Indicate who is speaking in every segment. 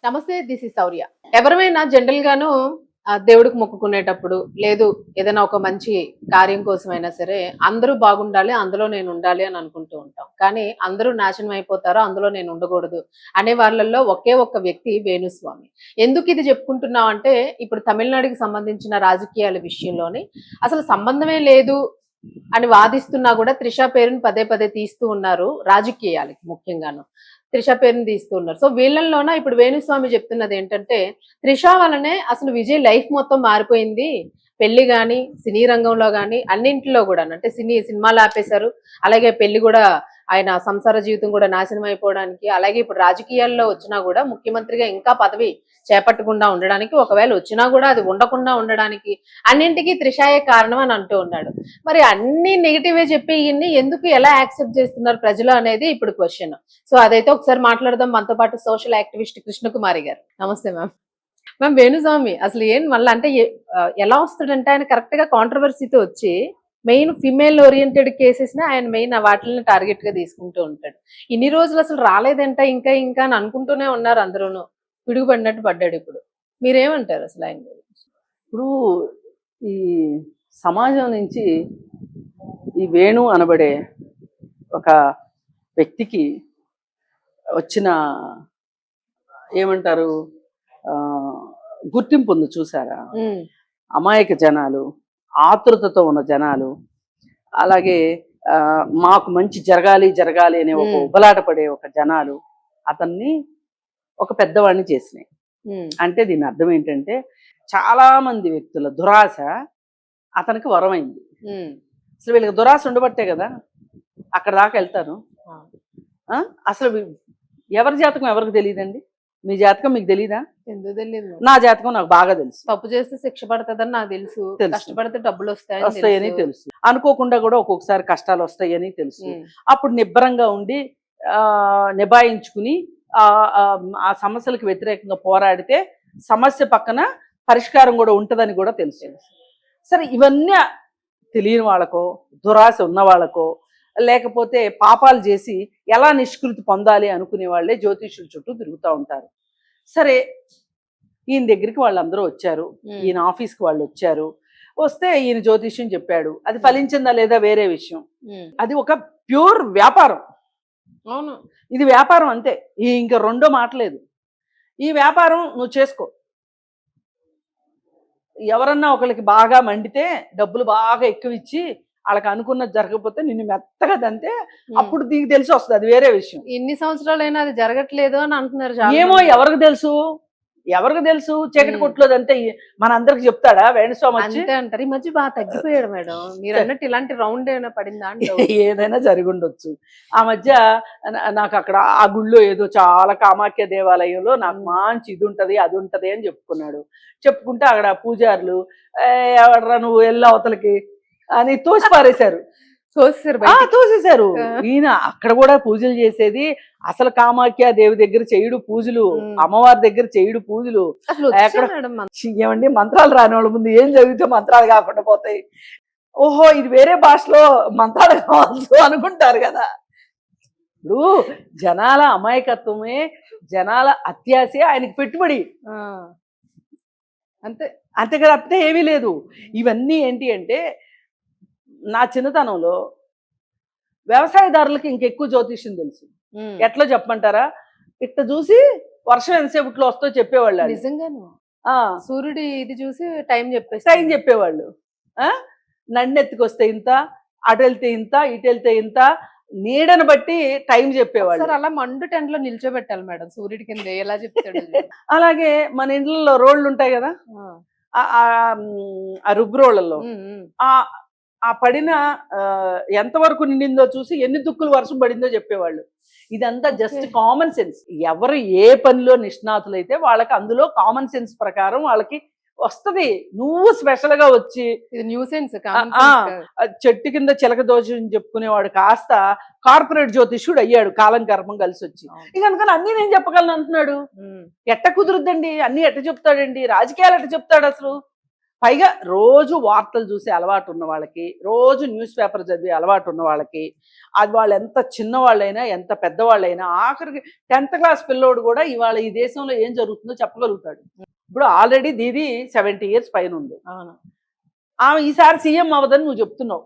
Speaker 1: నమస్తే. This is శౌర్య. ఎవరమైనా general గాను దేవుడికి మొక్కుకునేటప్పుడు, లేదు ఏదైనా ఒక మంచి కార్యం కోసమైనా సరే, అందరూ బాగుండాలి, అందులో నేను ఉండాలి అని అనుకుంటూ ఉంటాం. కానీ అందరూ నాశనం అయిపోతారు, అందులో నేను ఉండకూడదు అనే వాళ్ళల్లో ఒకే ఒక్క వ్యక్తి వేణుస్వామి. ఎందుకు ఇది చెప్పుకుంటున్నాం అంటే, ఇప్పుడు తమిళనాడుకి సంబంధించిన రాజకీయాల విషయంలోని అసలు సంబంధమే లేదు అని వాదిస్తున్నా కూడా త్రిష పేరుని పదే పదే తీస్తూ ఉన్నారు రాజకీయాలకి ముఖ్యంగాను. త్రిష పేరుని తీస్తూ ఉన్నారు. సో వీళ్ళల్లోన ఇప్పుడు వేణుస్వామి చెప్తున్నది ఏంటంటే, త్రిష వలనే అసలు విజయ్ లైఫ్ మొత్తం మారిపోయింది. పెళ్లి గాని, సినీ రంగంలో గాని అన్నింటిలో కూడా అంటే సినిమాలు ఆపేశారు. అలాగే పెళ్లి కూడా ఆయన సంసార జీవితం కూడా నాశనం అయిపోవడానికి, అలాగే ఇప్పుడు రాజకీయాల్లో వచ్చినా కూడా ముఖ్యమంత్రిగా ఇంకా పదవి చేపట్టకుండా ఉండడానికి, ఒకవేళ వచ్చినా కూడా అది ఉండకుండా ఉండడానికి అన్నింటికీ త్రిషాయే కారణం అని అంటూ ఉన్నాడు. మరి అన్ని నెగిటివే చెప్పి ఈయన్ని ఎందుకు ఎలా యాక్సెప్ట్ చేస్తున్నారు ప్రజలు అనేది ఇప్పుడు క్వశ్చన్. సో అదైతే ఒకసారి మాట్లాడదాం. మనతో పాటు సోషల్ యాక్టివిస్ట్ కృష్ణకుమారి గారు. నమస్తే మ్యామ్. మ్యామ్ వేణుస్వామి అసలు ఏం మళ్ళీ అంటే ఎలా వస్తాడంటే ఆయన కరెక్ట్ గా కాంట్రవర్సీతో వచ్చి మెయిన్ ఫిమేల్ ఓరియంటెడ్ కేసెస్ ని ఆయన మెయిన్ వాటిని టార్గెట్ గా తీసుకుంటూ ఉంటాడు. ఇన్ని రోజులు అసలు రాలేదంట ఇంకా ఇంకా అని అనుకుంటూనే ఉన్నారు అందరూను. పిడుగుపడినట్టు పడ్డాడు ఇప్పుడు. మీరేమంటారు అసలు ఆయన గురించి?
Speaker 2: ఇప్పుడు ఈ సమాజం నుంచి ఈ వేణు అనబడే ఒక వ్యక్తికి వచ్చిన ఏమంటారు గుర్తింపు ఉంది చూసారా? అమాయక జనాలు, ఆతృతతో ఉన్న జనాలు, అలాగే మాకు మంచి జరగాలి జరగాలి అనే ఒక ఉబలాట పడే ఒక జనాలు అతన్ని ఒక పెద్దవాడిని చేసినాయి. అంటే దీని అర్థం ఏంటంటే, చాలా మంది వ్యక్తుల దురాశ అతనికి వరమైంది. అసలు వీళ్ళకి దురాశ ఉండబట్టే కదా అక్కడ దాకా వెళ్తారు. అసలు ఎవరి జాతకం ఎవరికి తెలియదండి? మీ జాతకం మీకు తెలీదా?
Speaker 1: ఎందుకు తెలియదు?
Speaker 2: నా జాతకం నాకు బాగా తెలుసు.
Speaker 1: తప్పు చేస్తే శిక్ష పడుతుందని నాకు తెలుసు. కష్టపడితే డబ్బులు
Speaker 2: వస్తాయని తెలుసు. అనుకోకుండా కూడా ఒక్కొక్కసారి కష్టాలు వస్తాయని తెలుసు. అప్పుడు నిబ్బరంగా ఉండి నిభాయించుకుని ఆ సమస్యలకు వ్యతిరేకంగా పోరాడితే సమస్య పక్కన పరిష్కారం కూడా ఉంటుందని కూడా తెలుసు. సరే, ఇవన్నీ తెలియని వాళ్ళకో, దురాశ ఉన్న వాళ్ళకో, లేకపోతే పాపాలు చేసి ఎలా నిష్కృతి పొందాలి అనుకునే వాళ్ళే జ్యోతిష్యుల చుట్టూ తిరుగుతూ ఉంటారు. సరే, ఈయన దగ్గరికి వాళ్ళందరూ వచ్చారు, ఈయన ఆఫీస్కి వాళ్ళు వచ్చారు. వస్తే ఈయన జ్యోతిష్యం చెప్పాడు. అది ఫలించిందా లేదా వేరే విషయం. అది ఒక ప్యూర్ వ్యాపారం.
Speaker 1: అవును,
Speaker 2: ఇది వ్యాపారం అంతే, ఇంకా రెండో మాటలేదు. ఈ వ్యాపారం నువ్వు చేసుకో. ఎవరన్నా ఒకరికి బాగా మండితే డబ్బులు బాగా ఎక్కువ ఇచ్చి వాళ్ళకి అనుకున్నది జరగకపోతే నిన్ను మెత్తగా దంతే అప్పుడు నీకు తెలిసి వస్తుంది, అది వేరే విషయం.
Speaker 1: ఇన్ని సంవత్సరాలైనా అది జరగట్లేదు అని అంటున్నారు.
Speaker 2: ఏమో ఎవరికి తెలుసు, ఎవరికి తెలుసు? చీకటి కొట్లోదంతే మన అందరికి చెప్తాడా వేణుస్వామి వచ్చి?
Speaker 1: అంటారు. ఈ మధ్య బాగా తగ్గిపోయాడు మేడం. మీరు అన్నట్టు ఇలాంటి రౌండ్ ఏమైనా పడిందా?
Speaker 2: ఏదైనా జరిగి ఉండొచ్చు. ఆ మధ్య నాకు అక్కడ ఆ గుళ్ళో ఏదో చాలా కామాఖ్య దేవాలయంలో నాకు మంచి ఇది ఉంటది అది ఉంటది అని చెప్పుకున్నాడు. చెప్పుకుంటే అక్కడ పూజారులు ఎవడరా నువ్వు వెళ్ళి అవతలకి అని తోసి పారేశారు. తోసేశారు. ఈయన అక్కడ కూడా పూజలు చేసేది అసలు కామాఖ్య దేవి దగ్గర చేయుడు పూజలు, అమ్మవారి దగ్గర చేయుడు పూజలు. ఏమండి, మంత్రాలు రాని వాళ్ళ ముందు ఏం జరిగితే మంత్రాలు కాకుండా పోతాయి? ఓహో, ఇది వేరే భాషలో మంత్రాలు కావచ్చు అనుకుంటారు కదా. ఇప్పుడు జనాల అమాయకత్వమే, జనాల అత్యాశే ఆయనకి పెట్టుబడి. అంతే అంతే కదా, తప్పితే ఏమీ లేదు. ఇవన్నీ ఏంటి అంటే, నా చిన్నతనంలో వ్యవసాయదారులకి ఇంకెక్కువ జ్యోతిష్యం తెలుసు. ఎట్లా చెప్పమంటారా? ఇట్లా చూసి వర్షం ఎంతసేపట్లో వస్తో చెప్పేవాళ్ళు.
Speaker 1: నిజంగాను సూర్యుడి ఇది చూసి టైం
Speaker 2: చెప్పేవాళ్ళు. నన్నెత్తుకొస్తే ఇంత, అటు వెళ్తే ఇంత, ఇటు వెళ్తే ఇంత, నీడను బట్టి టైం చెప్పేవాళ్ళు.
Speaker 1: అలా మండు టెంట్లో నిల్చోబెట్టాలి మేడం సూర్యుడి కింద, ఎలా చెప్తాడు?
Speaker 2: అలాగే మన ఇంట్లో రోడ్లు ఉంటాయి కదా, ఆ రుబ్బురోళ్లలో ఆ పడిన ఎంతవరకు నిండిందో చూసి ఎన్ని దుక్కులు వర్షం పడిందో చెప్పేవాళ్ళు. ఇదంతా జస్ట్ కామన్ సెన్స్. ఎవరు ఏ పనిలో నిష్ణాతులైతే వాళ్ళకి అందులో కామన్ సెన్స్ ప్రకారం వాళ్ళకి వస్తది. నువ్వు స్పెషల్ గా వచ్చి చెట్టు కింద చిలక దోషం చెప్పుకునేవాడు కాస్త కార్పొరేట్ జ్యోతిష్యుడు అయ్యాడు, కాలం కర్మం కలిసి వచ్చి. ఇక అందుకని అన్ని నేను చెప్పగలను అంటున్నాడు. ఎట్ట కుదురుద్దండి? అన్ని ఎట్ట చెప్తాడండి? రాజకీయాలు ఎట్ట చెప్తాడు అసలు? పైగా రోజు వార్తలు చూసే అలవాటు ఉన్న వాళ్ళకి, రోజు న్యూస్ పేపర్ చదివే అలవాటు ఉన్న వాళ్ళకి, అది వాళ్ళు ఎంత చిన్నవాళ్ళైనా ఎంత పెద్దవాళ్ళైనా ఆఖరికి 10th క్లాస్ పిల్లోడు కూడా ఇవాళ ఈ దేశంలో ఏం జరుగుతుందో చెప్పగలుగుతాడు. ఇప్పుడు ఆల్రెడీ దీది 70 ఇయర్స్ పైన ఉంది.
Speaker 1: అవును.
Speaker 2: ఆమె ఈసారి సీఎం అవ్వదని నువ్వు చెప్తున్నావు.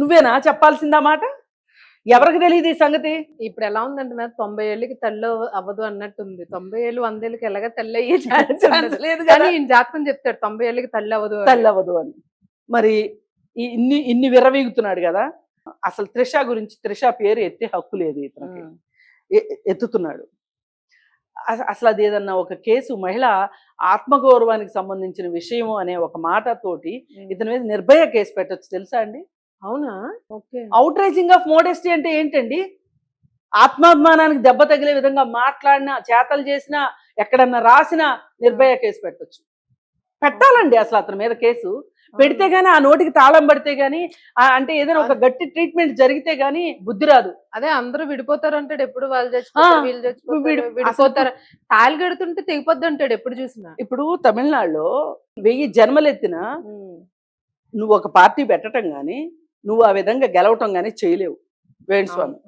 Speaker 2: నువ్వేనా చెప్పాల్సిందా మాట? ఎవరికి తెలియదు ఈ సంగతి?
Speaker 1: ఇప్పుడు ఎలా ఉందంటే మేడం 90 ఏళ్ళకి తల్లి అవ్వదు అన్నట్టుంది. 90 ఏళ్ళు 100 ఏళ్ళకి ఎలాగ తల్లి అయ్యే
Speaker 2: ఛాన్స్ లేదు
Speaker 1: కానీ
Speaker 2: కదా,
Speaker 1: ఈయన జాతకం చెప్తాడు 90 ఏళ్ళకి తల్లి అవ్వదు అని.
Speaker 2: తల్లి అవ్వదు అని. మరి ఇన్ని ఇన్ని విర్రవీగుతున్నాడు కదా. అసలు త్రిష గురించి, త్రిష పేరు ఎత్తే హక్కు లేదు ఇతనికి. ఎత్తుతున్నాడు. అసలు అది ఏదన్నా ఒక కేసు, మహిళ ఆత్మగౌరవానికి సంబంధించిన విషయము అనే ఒక మాటతోటి ఇతని మీద నిర్భయ కేసు పెట్టొచ్చు, తెలుసా అండి?
Speaker 1: అవునా? ఓకే.
Speaker 2: అవుట్రేజింగ్ ఆఫ్ మోడెస్టీ అంటే ఏంటండి? ఆత్మాభిమానానికి దెబ్బ తగిలే విధంగా మాట్లాడినా, చేతలు చేసినా, ఎక్కడన్నా రాసినా నిర్భయ కేసు పెట్టొచ్చు. పెట్టాలండి అసలు అతని మీద కేసు. పెడితే గానీ, ఆ నోటికి తాళం పడితే గానీ, అంటే ఏదైనా ఒక గట్టి ట్రీట్మెంట్ జరిగితే గానీ బుద్ధి రాదు.
Speaker 1: అదే అందరూ విడిపోతారు అంటాడు ఎప్పుడు, వాళ్ళు చచ్చిపోతారు వీళ్ళు చచ్చిపోతారు, విడిపోతారు, తాళి కడుతుంటే తెగిపోద్ది అంటాడు ఎప్పుడు చూసినా.
Speaker 2: ఇప్పుడు తమిళనాడులో 1000 జన్మలెత్తినా నువ్వు ఒక పార్టీ పెట్టడం గానీ, నువ్వు ఆ విధంగా గెలవటం గానీ చేయలేవు. వేణుస్వామి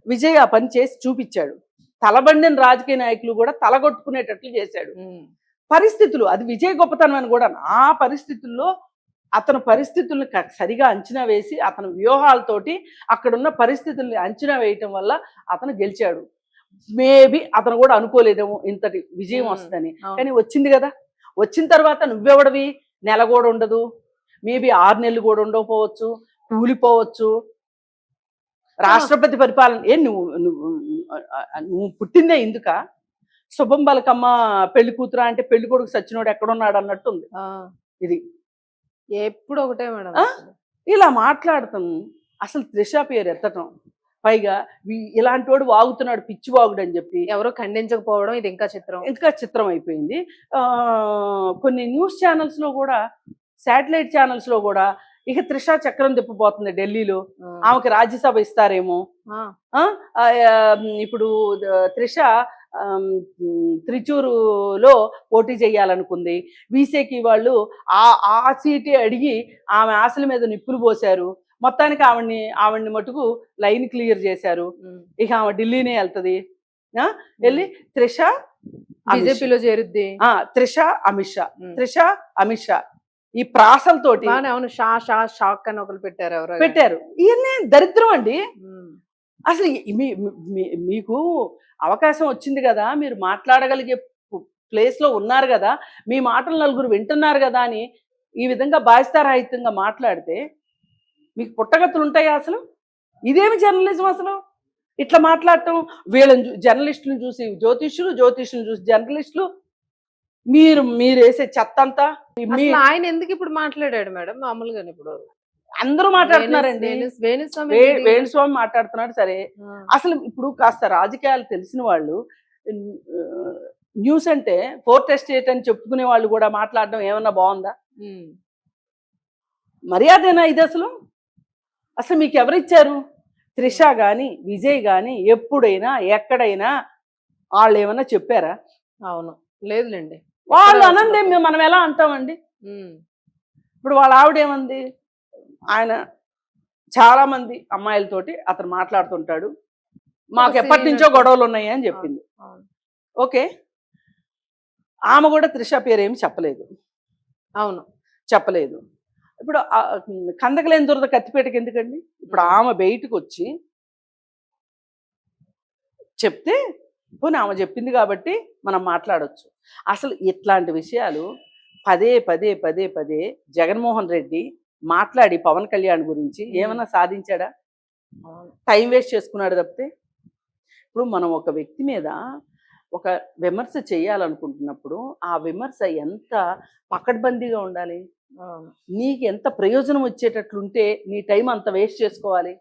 Speaker 2: విజయ్ ఆ పని చేసి చూపించాడు. తలబండిన రాజకీయ నాయకులు కూడా తలగొట్టుకునేటట్లు చేశాడు. పరిస్థితులు, అది విజయ్ గొప్పతనం అని కూడా. ఆ పరిస్థితుల్లో అతను పరిస్థితుల్ని సరిగా అంచనా వేసి, అతని వ్యూహాలతోటి అక్కడున్న పరిస్థితుల్ని అంచనా వేయటం వల్ల అతను గెలిచాడు. మేబీ అతను కూడా అనుకోలేదేమో ఇంతటి విజయం వస్తుందని, కానీ వచ్చింది కదా. వచ్చిన తర్వాత నువ్వెవడవి? నెల కూడా ఉండదు, మేబీ 6 నెలలు కూడా ఉండకపోవచ్చు, కూలిపోవచ్చు. రాష్ట్రపతి పరిపాలన నువ్వు పుట్టిందే ఇందుక? శుభం బలకమ్మ పెళ్లి కూతురా అంటే పెళ్లి కొడుకు సచ్చినోడు ఎక్కడున్నాడు అన్నట్టుంది ఇది.
Speaker 1: ఎప్పుడు ఒకటే మేడం
Speaker 2: ఇలా మాట్లాడతాం. అసలు త్రిష పేరు ఎత్తటం, పైగా ఇలాంటి వాడు వాగుతున్నాడు, పిచ్చి వాగుడు అని చెప్పి
Speaker 1: ఎవరో ఖండించకపోవడం ఇది ఇంకా చిత్రం
Speaker 2: అయిపోయింది. కొన్ని న్యూస్ ఛానల్స్ లో కూడా, శాటిలైట్ ఛానల్స్ లో కూడా ఇక త్రిష చక్రం తిప్పబోతుంది ఢిల్లీలో. ఆమెకి రాజ్యసభ ఇస్తారేమో. ఇప్పుడు త్రిష త్రిచూరులో పోటీ చేయాలనుకుంది. వీసేకి వాళ్ళు ఆ సీటే అడిగి ఆమె ఆశల మీద నిప్పులు పోశారు. మొత్తానికి ఆవిడ్ని మటుకు లైన్ క్లియర్ చేశారు. ఇక ఆమె ఢిల్లీనే వెళ్తుంది. వెళ్ళి త్రిష
Speaker 1: బీజేపీలో చేరుద్ది.
Speaker 2: త్రిష అమిత్ షా, త్రిష అమిత్ షా ఈ ప్రాసలతోటి.
Speaker 1: అవును, షాక్ అని ఒకరు
Speaker 2: పెట్టారు. ఇవన్నీ దరిద్రం అండి. అసలు మీకు అవకాశం వచ్చింది కదా, మీరు మాట్లాడగలిగే ప్లేస్ లో ఉన్నారు కదా, మీ మాటలు నలుగురు వింటున్నారు కదా అని ఈ విధంగా బాధ్యతారహితంగా మాట్లాడితే మీకు పుట్టగతులు ఉంటాయా? అసలు ఇదేమి జర్నలిజం? అసలు ఇట్లా మాట్లాడటం, వీళ్ళని జర్నలిస్టులను చూసి జ్యోతిష్యులు, జ్యోతిష్యులను చూసి జర్నలిస్టులు, మీరు వేసే చెత్త అంతా.
Speaker 1: ఆయన ఎందుకు ఇప్పుడు మాట్లాడాడు మేడం? మామూలుగా ఇప్పుడు
Speaker 2: అందరూ మాట్లాడుతున్నారండి. వేణుస్వామి మాట్లాడుతున్నాడు, సరే. అసలు ఇప్పుడు కాస్త రాజకీయాలు తెలిసిన వాళ్ళు, న్యూస్ అంటే 4th ఎస్టేట్ అని చెప్పుకునే వాళ్ళు కూడా మాట్లాడడం ఏమన్నా బాగుందా? మర్యాదేనా ఇది? అసలు మీకు ఎవరిచ్చారు? త్రిష గాని విజయ్ గాని ఎప్పుడైనా ఎక్కడైనా వాళ్ళు ఏమన్నా చెప్పారా?
Speaker 1: అవును, లేదులేండి.
Speaker 2: వాళ్ళు అనందే మనం ఎలా అంటామండి? ఇప్పుడు వాళ్ళ ఆవిడేమంది? ఆయన చాలా మంది అమ్మాయిలతోటి అతను మాట్లాడుతుంటాడు, మాకు ఎప్పటి నుంచో గొడవలు ఉన్నాయి అని చెప్పింది. ఓకే, ఆమె కూడా త్రిష పేరేమి చెప్పలేదు.
Speaker 1: అవును,
Speaker 2: చెప్పలేదు. ఇప్పుడు కందకలేని దురద కత్తిపేటకి ఎందుకండి? ఇప్పుడు ఆమె బయటకు వచ్చి చెప్తే పోనీ ఆమె చెప్పింది కాబట్టి మనం మాట్లాడవచ్చు. అసలు ఇట్లాంటి విషయాలు పదే పదే పదే పదే జగన్మోహన్ రెడ్డి మాట్లాడి పవన్ కళ్యాణ్ గురించి ఏమన్నా సాధించాడా? టైం వేస్ట్ చేసుకున్నాడు తప్పితే. ఇప్పుడు మనం ఒక వ్యక్తి మీద ఒక విమర్శ చేయాలనుకుంటున్నప్పుడు ఆ విమర్శ ఎంత పకడ్బందీగా ఉండాలి, నీకు ఎంత ప్రయోజనం వచ్చేటట్లుంటే నీ టైం అంత వేస్ట్ చేసుకోవాలి.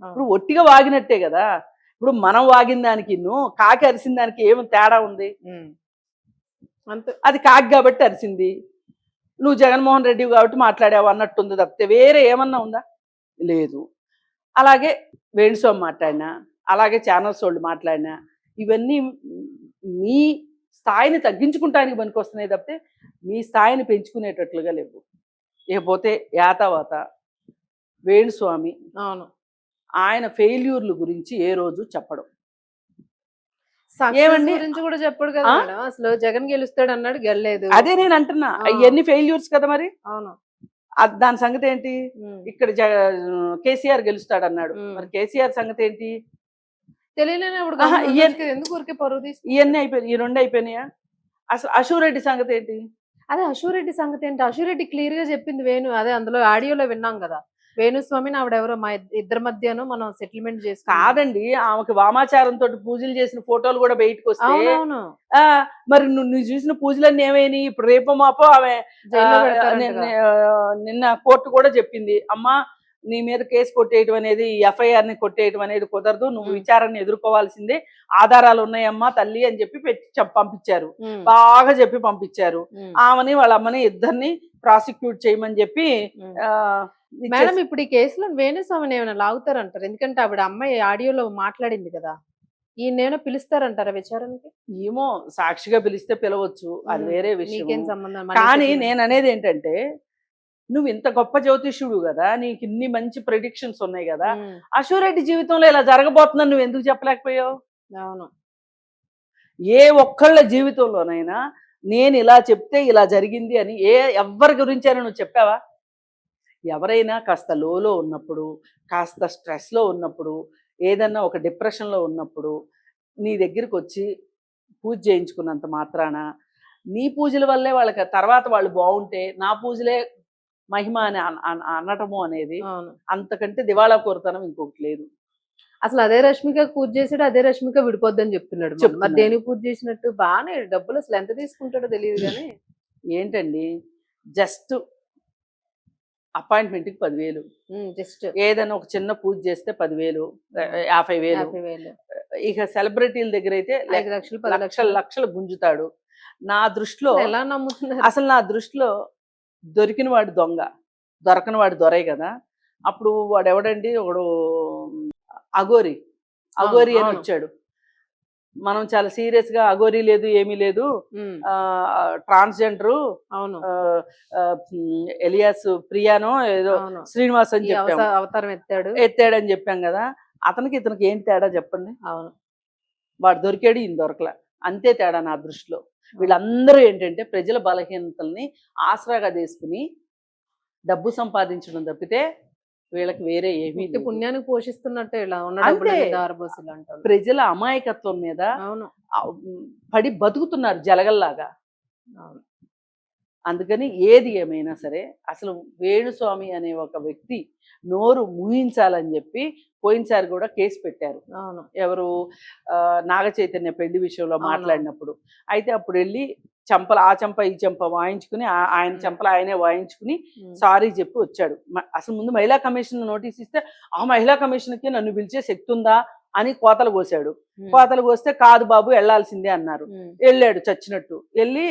Speaker 2: ఇప్పుడు ఒట్టిగా వాగినట్టే కదా. ఇప్పుడు మనం వాగిన దానికి కాకి అరిసిన దానికి ఏమి తేడా ఉంది? అంతే, అది కాకి కాబట్టి అరిసింది, నువ్వు జగన్మోహన్ రెడ్డి కాబట్టి మాట్లాడావు అన్నట్టుంది తప్పితే వేరే ఏమన్నా ఉందా? లేదు. అలాగే వేణుస్వామి మాట్లాడినా, అలాగే ఛానల్స్ వాళ్ళు మాట్లాడినా, ఇవన్నీ మీ స్థాయిని తగ్గించుకుంటానికి పనికొస్తున్నాయి తప్పితే మీ స్థాయిని పెంచుకునేటట్లుగా లేవు. ఇకపోతే యాతావాత వేణుస్వామి
Speaker 1: అవును.
Speaker 2: ఆయన ఫెయిల్యూర్ల గురించి ఏ రోజు చెప్పడం.
Speaker 1: సక్సెస్
Speaker 2: ఏమండి?
Speaker 1: గురించి కూడా చెప్పడు కదా
Speaker 2: ఆ?
Speaker 1: మేడం. అసలు జగన్ గెలుస్తాడు అన్నాడు, గెలలేదు.
Speaker 2: అదే నేను అంటున్నా,
Speaker 1: ఆ.
Speaker 2: ఇవన్నీ ఫెయిల్యూర్స్ కదా మరి.
Speaker 1: అవును.
Speaker 2: దాని సంగతి ఏంటి?
Speaker 1: ఉమ్.
Speaker 2: ఇక్కడ కేసీఆర్ గెలుస్తాడు అన్నాడు, మరి కేసీఆర్ సంగతి ఏంటి?
Speaker 1: తెలియలేనప్పుడు
Speaker 2: ఆహా,
Speaker 1: గమ్మున ఉండొచ్చు కదా, ఎందుకు ఊరికే పరువు తీసుకుంటాడు?
Speaker 2: ఇవన్నీ అయిపోయినాయి, ఈ రెండు అయిపోయినాయా? అసలు అశూరెడ్డి సంగతి ఏంటి?
Speaker 1: అదే అశూరెడ్డి సంగతి ఏంటి? అశూరెడ్డి క్లియర్ గా చెప్పింది వేణు, అదే అందులో ఆడియోలో విన్నాం కదా, వేణుస్వామిని ఆవిడెవరో మా ఇద్దరి మధ్యను మనం సెటిల్మెంట్ చేసుకున్నాం.
Speaker 2: కాదండి, ఆమెకి వామాచారంతో పూజలు చేసిన ఫోటోలు కూడా బయటకు వస్తే
Speaker 1: అవునవును.
Speaker 2: ఆ మరి నువ్వు చూసిన పూజలన్నీ ఏమైనాయి? ఇప్పుడు రేపు మాపో ఆమె
Speaker 1: జైల్లో పెడతారంటగా.
Speaker 2: నిన్న కోర్టు కూడా చెప్పింది, అమ్మా నీ మీద కేసు కొట్టేయడం అనేది, ఎఫ్ఐఆర్ ని కొట్టేయడం అనేది కుదరదు, నువ్వు విచారణని ఎదుర్కోవాల్సిందే, ఆధారాలు ఉన్నాయమ్మా తల్లి అని చెప్పి పంపించారు. బాగా చెప్పి పంపించారు. ఆమెని వాళ్ళ అమ్మని ఇద్దరిని ప్రాసిక్యూట్ చేయమని చెప్పి
Speaker 1: మేడం ఇప్పుడు ఈ కేసులో వేణుస్వామిని ఏమైనా లాగుతారంటారు? ఎందుకంటే ఆవిడ అమ్మాయి ఆడియోలో మాట్లాడింది కదా, ఈయన పిలుస్తారంటారా విచారణకి? ఏమో,
Speaker 2: సాక్షిగా పిలిస్తే పిలవచ్చు, అది వేరే విషయం.
Speaker 1: నీకేం సంబంధం?
Speaker 2: కానీ నేను అనేది ఏంటంటే, నువ్వు ఇంత గొప్ప జ్యోతిష్యుడు కదా, నీకు ఇన్ని మంచి ప్రెడిక్షన్స్ ఉన్నాయి కదా, అశూరెడ్డి జీవితంలో ఇలా జరగబోతుందని నువ్వు ఎందుకు చెప్పలేకపోయావు?
Speaker 1: అవును.
Speaker 2: ఏ ఒక్కళ్ళ జీవితంలోనైనా నేను ఇలా చెప్తే ఇలా జరిగింది అని ఎవరి గురించైనా నువ్వు చెప్పావా? ఎవరైనా కాస్త లోలో ఉన్నప్పుడు, కాస్త స్ట్రెస్లో ఉన్నప్పుడు, ఏదన్నా ఒక డిప్రెషన్లో ఉన్నప్పుడు నీ దగ్గరికి వచ్చి పూజ చేయించుకున్నంత మాత్రాన నీ పూజల వల్లే వాళ్ళకి తర్వాత వాళ్ళు బాగుంటే నా పూజలే మహిమ అని అనటము అనేది అంతకంటే దివాళా కోరుతనం ఇంకొకటి లేదు.
Speaker 1: అసలు అదే రష్మిక పూజ చేసాడు, అదే రష్మిక విడిపోద్దని చెప్తున్నాడు. మరి దేనికి పూజ చేసినట్టు? బాగానే డబ్బులు అసలు ఎంత తీసుకుంటాడో తెలియదు కానీ
Speaker 2: ఏంటండి, జస్ట్ అపాయింట్మెంట్కి 10,000,
Speaker 1: జస్ట్
Speaker 2: ఏదైనా ఒక చిన్న పూజ చేస్తే 10,000, 50,000. ఇక సెలబ్రిటీల దగ్గర అయితే
Speaker 1: 5 లక్షలు 10
Speaker 2: లక్షలు గుంజుతాడు. నా దృష్టిలో
Speaker 1: ఎలా నమ్ముతున్నారు?
Speaker 2: అసలు నా దృష్టిలో దొరికిన వాడు దొంగ, దొరకని వాడు దొరే కదా. అప్పుడు వాడు ఎవడండి, ఒకడు అఘోరి అని వచ్చాడు. మనం చాలా సీరియస్ గా అఘోరి లేదు ఏమీ లేదు, ట్రాన్స్జెండరు ఎలియాస్ ప్రియానో ఏదో శ్రీనివాస్ అని చెప్పాము,
Speaker 1: అవతారం
Speaker 2: ఎత్తాడని చెప్పాం కదా. అతనికి ఇతనికి ఏంటి తేడా చెప్పండి?
Speaker 1: అవును,
Speaker 2: వాడు దొరికాడు, ఈయన దొరకలే, అంతే తేడా నా దృష్టిలో. వీళ్ళందరూ ఏంటంటే ప్రజల బలహీనతల్ని ఆసరాగా తీసుకుని డబ్బు సంపాదించడం తప్పితే వీళ్ళకి వేరే ఏమీ
Speaker 1: పుణ్యానికి పోషిస్తున్నట్టే
Speaker 2: ప్రజల అమాయకత్వం మీద పడి బతుకుతున్నారు జలగల్లాగా. అందుకని ఏది ఏమైనా సరే అసలు వేణుస్వామి అనే ఒక వ్యక్తి నోరు మూయించాలని చెప్పి పోయినసారి కూడా కేసు పెట్టారు. ఎవరు? నాగ చైతన్య పెళ్లి విషయంలో మాట్లాడినప్పుడు. అయితే అప్పుడు వెళ్ళి చెంపలు ఆ చెంప ఈ చెంప వాయించుకుని, ఆయన చెంపలు ఆయనే వాయించుకుని సారీ చెప్పి వచ్చాడు. అసలు ముందు మహిళా కమిషన్ నోటీస్ ఇస్తే ఆ మహిళా కమిషన్కి నన్ను పిలిచే శక్తి ఉందా అని కోతలు కోసాడు. కోతలు కోస్తే కాదు బాబు వెళ్ళాల్సిందే అన్నారు. వెళ్ళాడు చచ్చినట్టు, వెళ్ళి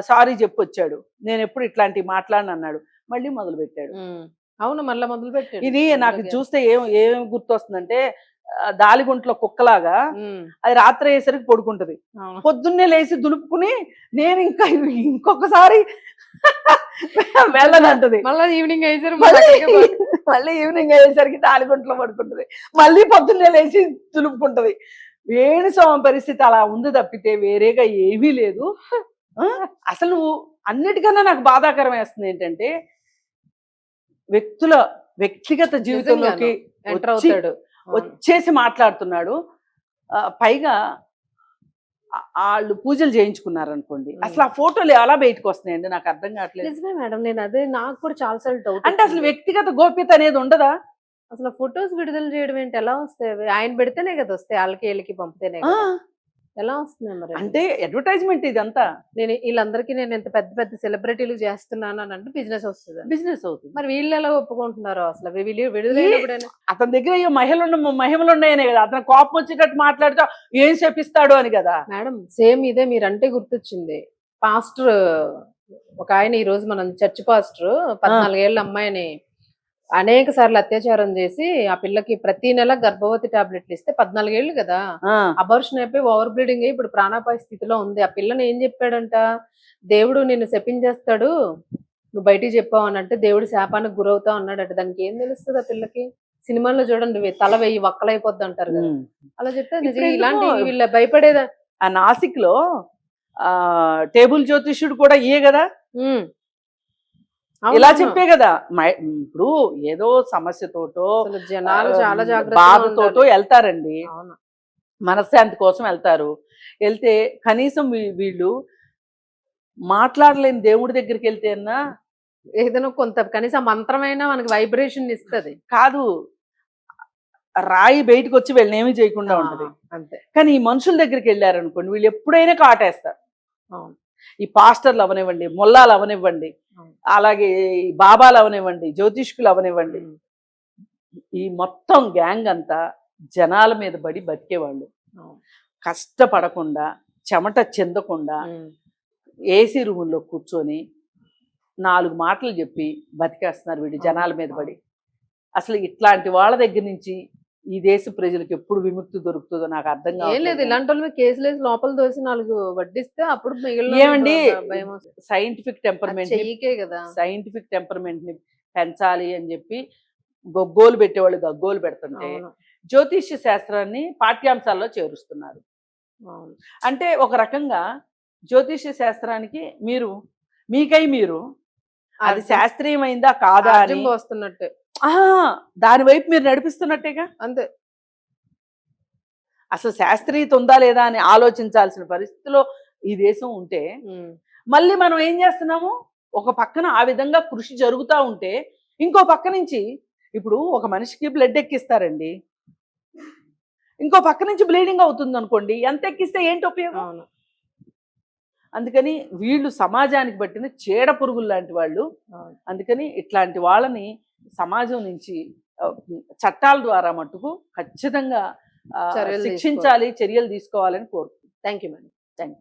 Speaker 2: సారీ చెప్పి వచ్చాడు. నేను ఎప్పుడు ఇట్లాంటివి మాట్లాడను అన్నాడు. మళ్ళీ మొదలు పెట్టాడు.
Speaker 1: అవును, మళ్ళీ మొదలు పెట్టాడు.
Speaker 2: ఇది నాకు చూస్తే ఏం గుర్తొస్తుందంటే, దాలిగుంట్లో కుక్కలాగా అది రాత్రి అయ్యేసరికి పడుకుంటది, పొద్దున్నే లేచి దులుపుకుని నేను ఇంకొకసారి వెళ్ళనంటది.
Speaker 1: మళ్ళీ ఈవినింగ్
Speaker 2: అయ్యేసరికి దాలిగుంట్లో పడుకుంటది, మళ్ళీ పొద్దున్నే లేచి దులుపుకుంటది. వేణుస్వామి పరిస్థితి అలా ఉంది తప్పితే వేరేగా ఏమీ లేదు. అసలు అన్నిటికన్నా నాకు బాధాకరం వేస్తుంది ఏంటంటే, వ్యక్తిగత జీవితంలోకి వచ్చేసి మాట్లాడుతున్నాడు. పైగా వాళ్ళు పూజలు చేయించుకున్నారు అనుకోండి, అసలు ఆ ఫోటోలు ఎలా బయటకు వస్తున్నాయండి? నాకు అర్థం కావట్లేదు.
Speaker 1: నిజమే మేడం, నేను అదే, నాకు కూడా చాలా సార్లు డౌట్.
Speaker 2: అంటే అసలు వ్యక్తిగత గోప్యత అనేది ఉండదా?
Speaker 1: అసలు ఫొటోస్ విడుదల చేయడం ఏంటి? ఎలా వస్తాయి? ఆయన పెడితేనే కదా వస్తాయి, వాళ్ళకి వీళ్ళకి పంపితేనే. ఎలా వస్తుంది మరి?
Speaker 2: అంటే అడ్వర్టైజ్మెంట్ ఇదంతా.
Speaker 1: నేను వీళ్ళందరికీ నేను ఎంత పెద్ద పెద్ద సెలబ్రిటీలు చేస్తున్నాను అని అంటే బిజినెస్ వస్తుంది, బిజినెస్ అవుతుంది. మరి వీళ్ళు ఎలా ఒప్పుకుంటున్నారు? అసలు విడుదల
Speaker 2: అతని దగ్గర మహిమలు ఉన్నాయనే కదా, అతను కోపం వచ్చేటట్టు మాట్లాడుతూ ఏం చెప్పిస్తాడు అని కదా.
Speaker 1: మేడం సేమ్ ఇదే మీరంటే గుర్తొచ్చింది. పాస్టర్ ఒక ఆయన, ఈ రోజు మనం చర్చ్ పాస్టర్ 14 ఏళ్ళ అమ్మాయిని అనేక సార్లు అత్యాచారం చేసి ఆ పిల్లకి ప్రతి నెల గర్భవతి టాబ్లెట్లు ఇస్తే 14 ఏళ్ళు కదా,
Speaker 2: ఆ,
Speaker 1: అబార్షన్ అయిపోయి ఓవర్ బ్లీడింగ్ అయ్యి ఇప్పుడు ప్రాణాపాయ స్థితిలో ఉంది. ఆ పిల్లని ఏం చెప్పాడంట, దేవుడు నిన్ను శపించేస్తాడు నువ్వు బయటికి చెప్పావు అని, అంటే దేవుడి శాపానికి గురవుతావు అన్నాడట. దానికి ఏం తెలుస్తుంది ఆ పిల్లకి? సినిమాల్లో చూడండి తల వెయ్యి వక్కలైపోద్ది అంటారు కదా,
Speaker 2: ఉమ్.
Speaker 1: అలా చెప్తే
Speaker 2: ఇప్పుడు
Speaker 1: నిజంగా
Speaker 2: ఎందుకో
Speaker 1: ఇలాంటి వీళ్ళ భయపడేదా.
Speaker 2: ఆ నాసిక్ లో టేబుల్ జ్యోతిష్యుడు కూడా ఇయే కదా,
Speaker 1: ఉమ్.
Speaker 2: ఇలా
Speaker 1: అవునవును.
Speaker 2: చెప్పే కదా. ఇప్పుడు ఏదో సమస్యతోటో
Speaker 1: అసలు జనాలు చాలా జాగ్రత్తగా
Speaker 2: బాధతోటో
Speaker 1: ఉండాలి.
Speaker 2: వెళ్తారండి,
Speaker 1: అవును.
Speaker 2: మనశ్శాంతి కోసం వెళ్తారు. వెళ్తే కనీసం వీళ్ళు మాట్లాడలేని దేవుడి దగ్గరికి వెళ్తే అన్నా
Speaker 1: ఏదైనా కొంత కనీసం మంత్రమైనా మనకి వైబ్రేషన్ ఇస్తది.
Speaker 2: కాదు, రాయి బయటకు వచ్చి వీళ్ళని ఏమీ చేయకుండా
Speaker 1: ఆ,
Speaker 2: ఉంటది.
Speaker 1: అంతే.
Speaker 2: కానీ ఈ మనుషుల దగ్గరికి వెళ్ళారనుకోండి, వీళ్ళు ఎప్పుడైనా కాటేస్తారు.
Speaker 1: అవును.
Speaker 2: ఈ పాస్టర్లు అవనివ్వండి, మొల్లాలు అవనివ్వండి,
Speaker 1: అవును.
Speaker 2: అలాగే ఈ బాబాలు అవనివ్వండి, జ్యోతిష్కులు అవనివ్వండి,
Speaker 1: ఉమ్.
Speaker 2: ఈ మొత్తం గ్యాంగ్ అంతా జనాల మీద పడి బతికేవాళ్ళు.
Speaker 1: అవును.
Speaker 2: కష్టపడకుండా, చెమట చెందకుండా,
Speaker 1: ఉమ్.
Speaker 2: ఏసీ రూముల్లో కూర్చొని 4 మాటలు చెప్పి బతికేస్తున్నారు వీళ్ళు జనాల మీద పడి. అసలు ఇట్లాంటి వాళ్ళ దగ్గర నుంచి ఈ దేశ ప్రజలకు ఎప్పుడు విముక్తి దొరుకుతుందో నాకు అర్థం
Speaker 1: ఏం లేదు,
Speaker 2: కావట్లేదు.
Speaker 1: ఇలాంటి వాళ్ళ మీద కేసులు వేసి లోపల దోసి 4 వడ్డిస్తే అప్పుడు మిగిలిన
Speaker 2: ఏమండి,
Speaker 1: భయం వస్తుంది.
Speaker 2: సైంటిఫిక్
Speaker 1: అది
Speaker 2: టెంపర్మెంట్
Speaker 1: చెయ్యికే కదా.
Speaker 2: సైంటిఫిక్ టెంపర్మెంట్ ని పెంచాలి అని చెప్పి గొగ్గోలు పెట్టేవాళ్ళు గగ్గోలు పెడుతుంటే,
Speaker 1: అవును.
Speaker 2: జ్యోతిష్య శాస్త్రాన్ని పాఠ్యాంశాల్లో చేరుస్తున్నారు.
Speaker 1: అవును.
Speaker 2: అంటే ఒక రకంగా జ్యోతిష్య శాస్త్రానికి మీరు అది
Speaker 1: అర్థం-
Speaker 2: శాస్త్రీయమైందా కాదా అని
Speaker 1: ఆర్జం పోస్తున్నట్టే.
Speaker 2: దాని వైపు మీరు నడిపిస్తున్నట్టేగా.
Speaker 1: అంతే.
Speaker 2: అసలు శాస్త్రీయత ఉందా లేదా అని ఆలోచించాల్సిన పరిస్థితిలో ఈ దేశం ఉంటే,
Speaker 1: ఉమ్.
Speaker 2: మళ్ళీ మనం ఏం చేస్తున్నాము, ఒక పక్కన ఆ విధంగా కృషి జరుగుతూ ఉంటే, ఇంకో పక్క నుంచి ఇప్పుడు ఒక మనిషికి బ్లడ్ ఎక్కిస్తారండి, ఇంకో పక్క నుంచి బ్లీడింగ్ అవుతుంది అనుకోండి, ఎంత ఎక్కిస్తే ఏంటి ఉపయోగం?
Speaker 1: అవును.
Speaker 2: అందుకని వీళ్ళు సమాజానికి పట్టిన చీడ పురుగులు లాంటి వాళ్ళు.
Speaker 1: అవును.
Speaker 2: అందుకని ఇట్లాంటి వాళ్ళని సమాజం నుంచి చట్టాల ద్వారా మట్టుకు ఖచ్చితంగా
Speaker 1: చర్యలు
Speaker 2: శిక్షించాలి, చర్యలు తీసుకోవాలని కోరుకుంటున్నాను.
Speaker 1: Thank you madam.
Speaker 2: Thank you.